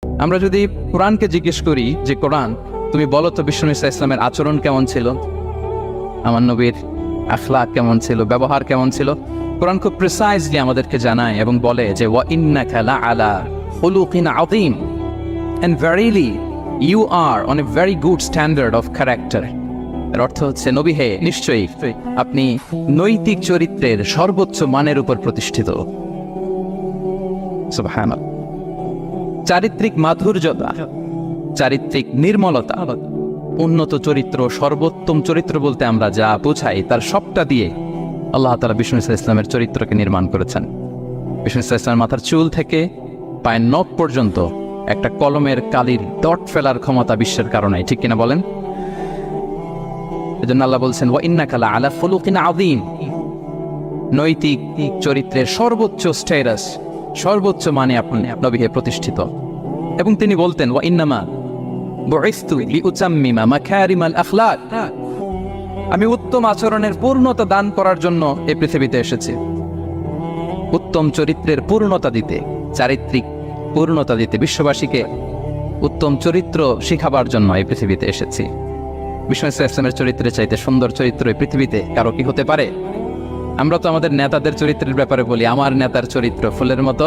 আমরা যদি কোরআনকে জিজ্ঞেস করি যে কোরআন তুমি বলো তো বিষ্ণু ইসা ইসলামের আচরণ কেমন ছিল, আমার নবীর আখলাক কেমন ছিল, ব্যবহার কেমন ছিল, কোরআন খুব প্রিসাইজলি আমাদেরকে জানায় এবং বলে যে ওয়া ইন্নাকা লাআলা খুলুকিন আযীম, and verily you are on a very good standard of character. এর অর্থ হচ্ছে নবী হে, নিশ্চয়ই আপনি নৈতিক চরিত্রের সর্বোচ্চ মানের উপর প্রতিষ্ঠিত। সুবহানাল্লাহ। চারিত্রিক মাধুর্যতা, চারিত্রিক নির্মলতা, উন্নত চরিত্র, সর্বোত্তম চরিত্র বলতে আমরা যা বোঝাই তার সবটা দিয়ে আল্লাহ তাআলা বিষ্ণু ইসা ইসলামের চরিত্রকে নির্মাণ করেছেন। বিষ্ণু ইসা ইসলামের মাথার চুল থেকে পায়ের নখ পর্যন্ত একটা কলমের কালির ডট ফেলার ক্ষমতা বিশ্বের কারণে, ঠিক কিনা বলেন? এজন্য আল্লাহ বলছেন ওয়া ইন্নাকা লাআলা খুলুকিন আযীম, নৈতিক চরিত্রের সর্বোচ্চ স্ট্যাটাস, সর্বোচ্চ মানে আপনি নবী হে প্রতিষ্ঠিত। এবং তিনি বলতেন ওয়া ইন্নামা বুইসতু লিউতাম্মিমা মাকারিমাল আখলাক, আমি উত্তম আচরণের পূর্ণতা দান করার জন্য এই পৃথিবীতে এসেছি, উত্তম চরিত্রের পূর্ণতা দিতে, চারিত্রিক পূর্ণতা দিতে, বিশ্ববাসীকে উত্তম চরিত্র শিখাবার জন্য এই পৃথিবীতে এসেছি। বিষ্ণু ইসা ইসলামের চরিত্রের চাইতে সুন্দর চরিত্র এই পৃথিবীতে কারো কি হতে পারে? আমরা তো আমাদের নেতাদের চরিত্রের ব্যাপারে বলি আমার নেতার চরিত্র ফুলের মতো,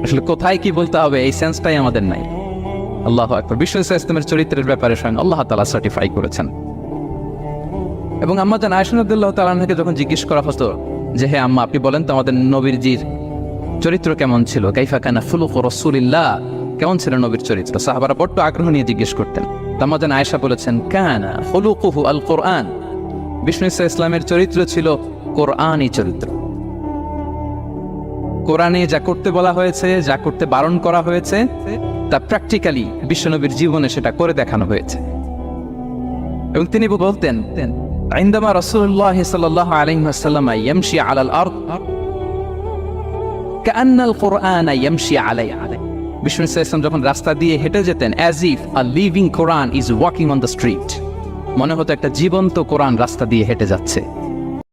আসলে কোথায় কি বলতে হবে এই সেন্সটাই আমাদের নাই। আল্লাহু আকবার। বিষ্ণু ইসা ইসলামের চরিত্রের ব্যাপারে স্বয়ং আল্লাহ তাআলা সার্টিফাই করেছেন। এবং আম্মা জান আয়েশা রাদিয়াল্লাহু তাআলা আনহাকে যখন জিজ্ঞেস করা হতো যে হে আম্মা আপনি বলেন তো আমাদের নবীজির চরিত্র কেমন ছিল, কাইফা কানা খুলুকু রাসূলিল্লাহ, কেমন ছিল নবীর চরিত্র, সাহাবারা বড় আগ্রহ নিয়ে জিজ্ঞেস করতেন। আম্মা জান আয়েশা বলেছেন কানা খুলুকুহু আল কোরআন, বিষ্ণু ইসা ইসলামের চরিত্র ছিল কোরআনী চরিত্র। কোরআনে যা করতে বলা হয়েছে, যা করতে বারণ করা হয়েছে, তা প্র্যাকটিক্যালি বিশ্বনবীর জীবনে সেটা করে দেখানো হয়েছে। এবং তিনি বলতেন عندما رسول الله صلى الله عليه وسلم يمشي على الأرض كأن القرآن يمشي عليه, বিষ্ণু ইসা ইসলাম যখন রাস্তা দিয়ে হেঁটে যেতেন as if a living Quran is walking on the street, মনে হতো একটা জীবন্ত কোরআন রাস্তা দিয়ে হেঁটে যাচ্ছে।